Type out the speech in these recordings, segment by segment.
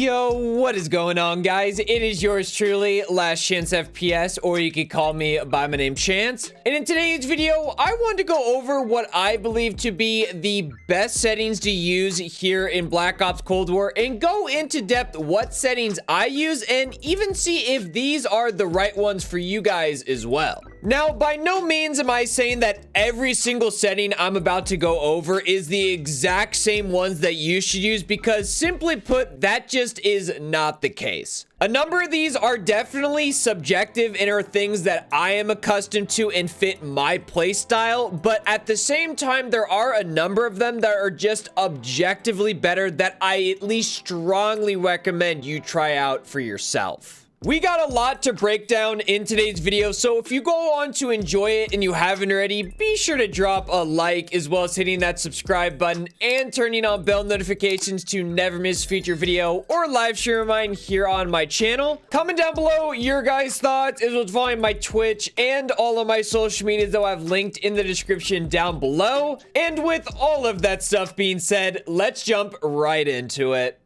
Yo, what is going on, guys? It is yours truly, LastChanceFPS, or you could call me by my name, Chance. And in today's video, I want to go over what I believe to be the best settings to use here in Black Ops Cold War and go into depth what settings I use and even see if these are the right ones for you guys as well. Now, by no means am I saying that every single setting I'm about to go over is the exact same ones that you should use, because simply put, that just is not the case. A number of these are definitely subjective and are things that I am accustomed to and fit my playstyle, but at the same time, there are a number of them that are just objectively better that I at least strongly recommend you try out for yourself. We got a lot to break down in today's video, so if you go on to enjoy it and you haven't already, be sure to drop a like, as well as hitting that subscribe button and turning on bell notifications to never miss a future video or live stream of mine here on my channel. Comment down below your guys' thoughts, as well as following my Twitch and all of my social media that I've linked in the description down below. And with all of that stuff being said, let's jump right into it.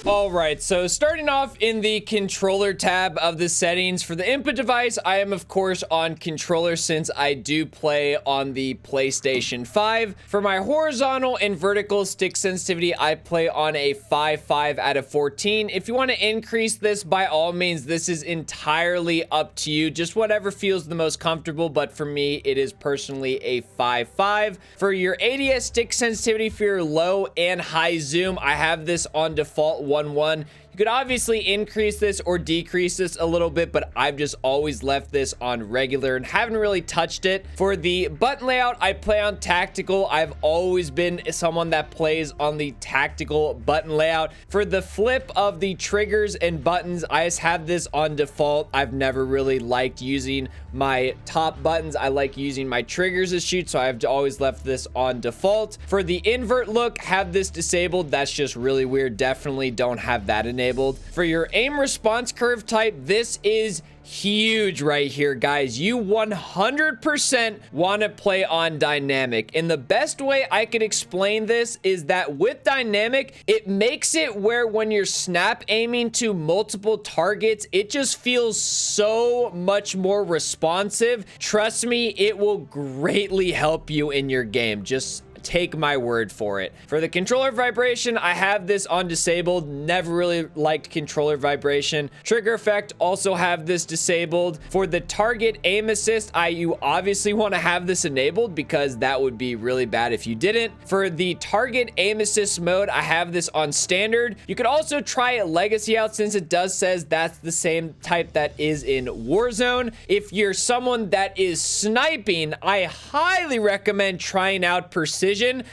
Alright, so starting off in the controller tab of the settings, for the input device, I am of course on controller since I do play on the PlayStation 5. For my horizontal and vertical stick sensitivity, I play on a 5 out of 14. If you want to increase this, by all means, this is entirely up to you, just whatever feels the most comfortable, but for me, it is personally a 5. For your ADS stick sensitivity, for your low and high zoom, I have this on default 1. You could obviously increase this or decrease this a little bit, but I've just always left this on regular and haven't really touched it. For the button layout, I play on tactical. I've always been someone that plays on the tactical button layout. For the flip of the triggers and buttons, I just have this on default. I've never really liked using my top buttons. I like using my triggers to shoot, so I've always left this on default. For the invert look, have this disabled. That's just really weird. Definitely don't have that enabled. For your aim response curve type, this is huge right here, guys. You 100% want to play on dynamic, and the best way I could explain this is that with dynamic, it makes it where when you're snap aiming to multiple targets, it just feels so much more responsive. Trust me, it will greatly help you in your game. Just take my word for it. For the controller vibration, I have this on disabled. Never really liked controller vibration. Trigger effect, also have this disabled. For the target aim assist, you obviously want to have this enabled, because that would be really bad if you didn't. For the target aim assist mode, I have this on standard. You could also try legacy out, since it does says that's the same type that is in Warzone. If you're someone that is sniping, I highly recommend trying out precision,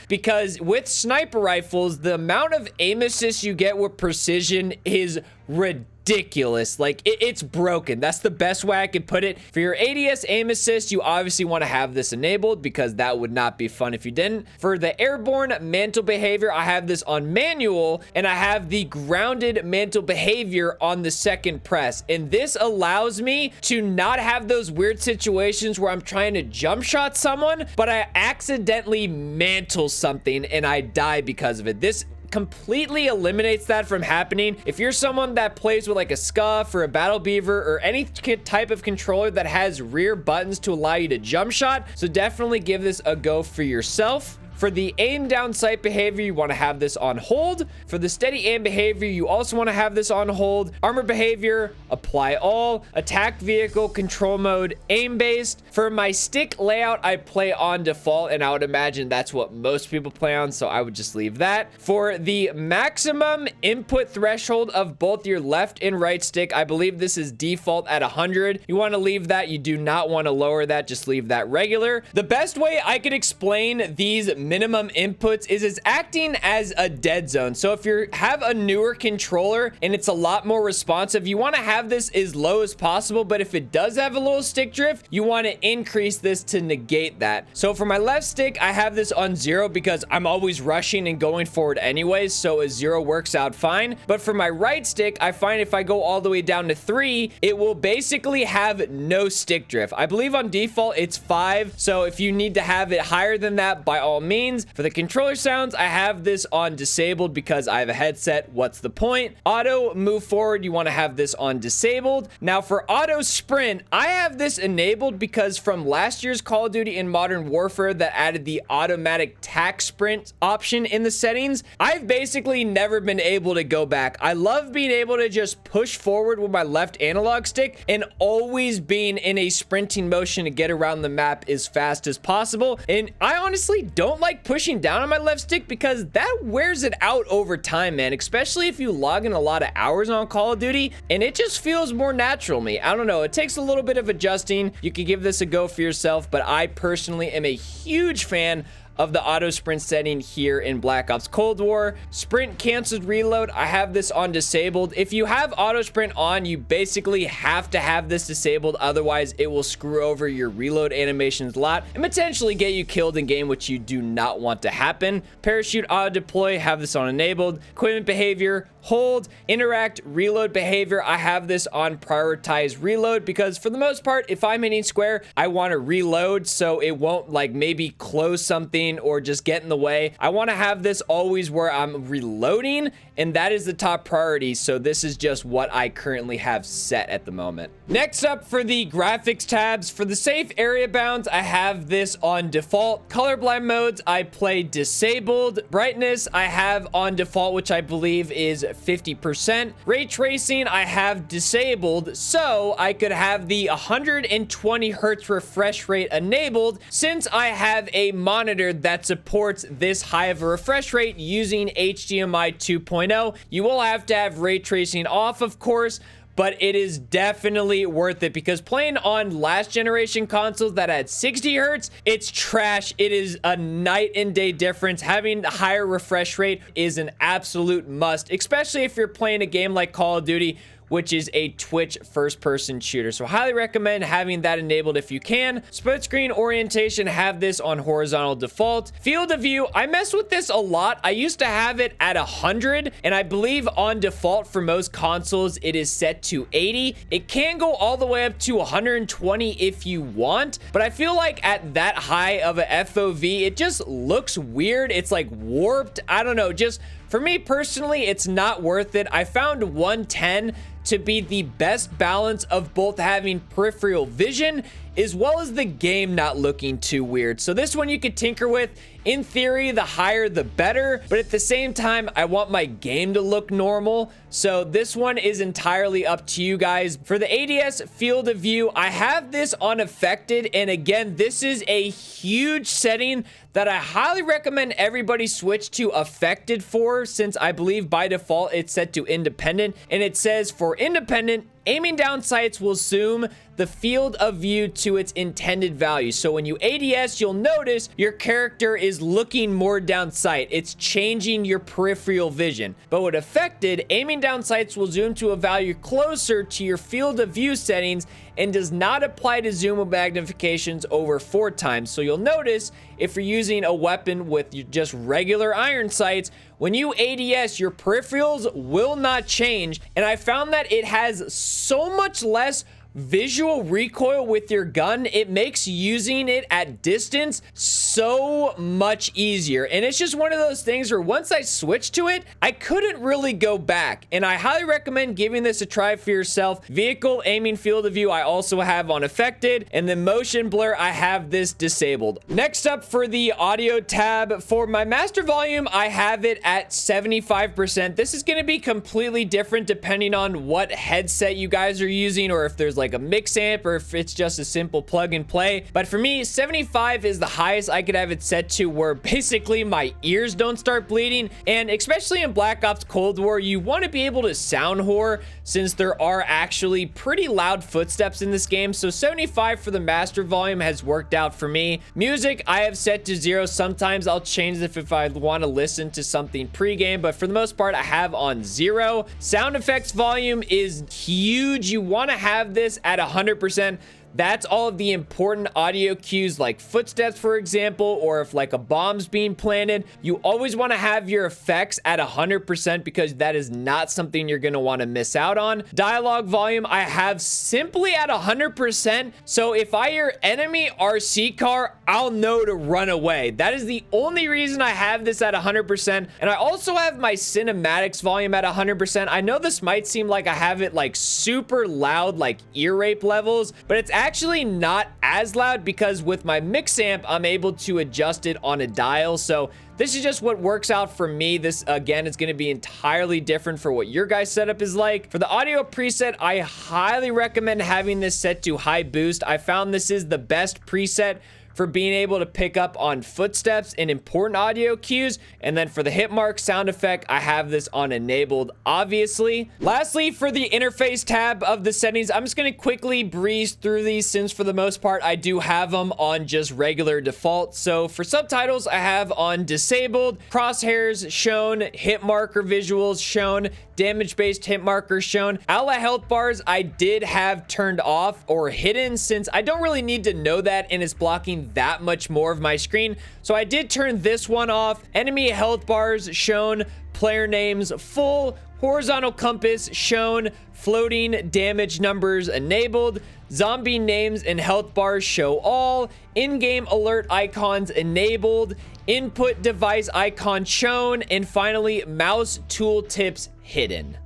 because with sniper rifles, the amount of aim assist you get with precision is ridiculous. Like, it's broken. That's the best way I could put it. For your ADS aim assist, you obviously want to have this enabled, because that would not be fun if you didn't. For the airborne mantle behavior, I have this on manual, and I have the grounded mantle behavior on the second press, and this allows me to not have those weird situations where I'm trying to jump shot someone, but I accidentally mantle something and I die because of it. This completely eliminates that from happening. If you're someone that plays with like a Scuff or a Battle Beaver or any type of controller that has rear buttons to allow you to jump shot, so definitely give this a go for yourself. For the aim down sight behavior, you want to have this on hold. For the steady aim behavior, you also want to have this on hold. Armor behavior, apply all. Attack vehicle control mode, aim based. For my stick layout, I play on default, and I would imagine that's what most people play on, so I would just leave that. For the maximum input threshold of both your left and right stick, I believe this is default at 100. You want to leave that. You do not want to lower that. Just leave that regular. The best way I could explain these minimum inputs is it's acting as a dead zone. So if you have a newer controller and it's a lot more responsive, you want to have this as low as possible, but if it does have a little stick drift, you want to increase this to negate that. So for my left stick, I have this on 0 because I'm always rushing and going forward anyways, so a 0 works out fine. But for my right stick, I find if I go all the way down to 3, it will basically have no stick drift. I believe on default it's 5, so if you need to have it higher than that, by all means, means. For the controller sounds, I have this on disabled because I have a headset. What's the point? Auto move forward, you want to have this on disabled. Now for auto sprint, I have this enabled because from last year's Call of Duty in Modern Warfare that added the automatic tac sprint option in the settings, I've basically never been able to go back. I love being able to just push forward with my left analog stick and always being in a sprinting motion to get around the map as fast as possible. And I honestly don't like pushing down on my left stick because that wears it out over time, man, especially if you log in a lot of hours on Call of Duty, and it just feels more natural to me. I don't know, it takes a little bit of adjusting. You can give this a go for yourself, but I personally am a huge fan of the auto sprint setting here in Black Ops Cold War. Sprint canceled reload, I have this on disabled. If you have auto sprint on, you basically have to have this disabled, otherwise it will screw over your reload animations a lot and potentially get you killed in game, which you do not want to happen. Parachute auto deploy, have this on enabled. Equipment behavior, hold, interact, reload behavior, I have this on prioritize reload because for the most part, if I'm hitting square, I want to reload so it won't like maybe close something or just get in the way. I want to have this always where I'm reloading, and that is the top priority. So this is just what I currently have set at the moment. Next up for the graphics tabs, for the safe area bounds, I have this on default. Colorblind modes, I play disabled. Brightness, I have on default, which I believe is 50%. Ray tracing, I have disabled, so I could have the 120 hertz refresh rate enabled since I have a monitor that supports this high of a refresh rate using HDMI 2.0. You will have to have ray tracing off, of course, but it is definitely worth it because playing on last generation consoles that had 60 hertz, it's trash. It is a night and day difference. Having a higher refresh rate is an absolute must, especially if you're playing a game like Call of Duty, which is a Twitch first-person shooter. So highly recommend having that enabled if you can. Split screen orientation, have this on horizontal default. Field of view, I mess with this a lot. I used to have it at 100, and I believe on default for most consoles, it is set to 80. It can go all the way up to 120 if you want, but I feel like at that high of a FOV, it just looks weird. It's like warped. I don't know, just for me personally, it's not worth it. I found 110 to be the best balance of both having peripheral vision as well as the game not looking too weird. So this one you could tinker with. In theory, the higher the better, but at the same time, I want my game to look normal. So this one is entirely up to you guys. For the ADS field of view, I have this unaffected. And again, this is a huge setting that I highly recommend everybody switch to affected for, since I believe by default it's set to independent. And it says for independent, aiming down sights will zoom the field of view to its intended value. So when you ADS, you'll notice your character is looking more down sight. It's changing your peripheral vision. But with affected, aiming down sights will zoom to a value closer to your field of view settings and does not apply to zoom magnifications over 4 times. So you'll notice if you're using a weapon with just regular iron sights, when you ADS, your peripherals will not change. And I found that it has so much less visual recoil with your gun. It makes using it at distance so much easier. And it's just one of those things where once I switched to it, I couldn't really go back. And I highly recommend giving this a try for yourself. Vehicle aiming field of view, I also have on affected. And then motion blur, I have this disabled. Next up for the audio tab, for my master volume, I have it at 75%. This is going to be completely different depending on what headset you guys are using, or if there's like a mix amp, or if it's just a simple plug and play. But for me, 75 is the highest I could have it set to, where basically my ears don't start bleeding. And especially in Black Ops Cold War, you want to be able to sound whore, since there are actually pretty loud footsteps in this game. So 75 for the master volume has worked out for me. Music, I have set to 0. Sometimes I'll change it if I want to listen to something pre-game, but for the most part, I have on 0. Sound effects volume is huge. You want to have this at 100%. That's all of the important audio cues like footsteps, for example, or if like a bomb's being planted. You always want to have your effects at 100% because that is not something you're going to want to miss out on. Dialogue volume, I have simply at 100%. So if I hear enemy RC car, I'll know to run away. That is the only reason I have this at 100%. And I also have my cinematics volume at 100%. I know this might seem like I have it like super loud, like ear rape levels, but it's actually not as loud because with my mix amp, I'm able to adjust it on a dial. So this is just what works out for me. This, again, is going to be entirely different for what your guys' setup is like. For the audio preset, I highly recommend having this set to high boost. I found this is the best preset for being able to pick up on footsteps and important audio cues. And then for the hit mark sound effect, I have this on enabled, obviously. Lastly, for the interface tab of the settings, I'm just going to quickly breeze through these since for the most part, I do have them on just regular default. So for subtitles, I have on disabled, crosshairs shown, hit marker visuals shown, damage-based hit markers shown. Ally health bars, I did have turned off or hidden since I don't really need to know that and it's blocking that much more of my screen. So I did turn this one off. Enemy health bars shown, player names full, horizontal compass shown, floating damage numbers enabled, zombie names and health bars show all, in-game alert icons enabled, input device icon shown, and finally mouse tooltips hidden.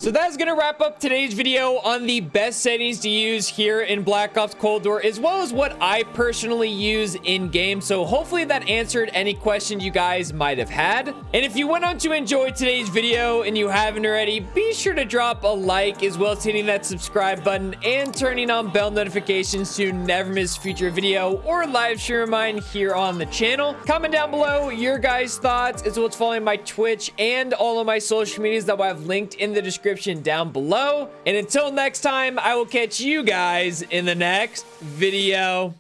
So that's going to wrap up today's video on the best settings to use here in Black Ops Cold War, as well as what I personally use in game. So hopefully that answered any questions you guys might have had. And if you went on to enjoy today's video and you haven't already, be sure to drop a like, as well as hitting that subscribe button and turning on bell notifications to never miss a future video or live stream of mine here on the channel. Comment down below your guys' thoughts, as well as following my Twitch and all of my social medias that I have linked in the description down below. And until next time, I will catch you guys in the next video.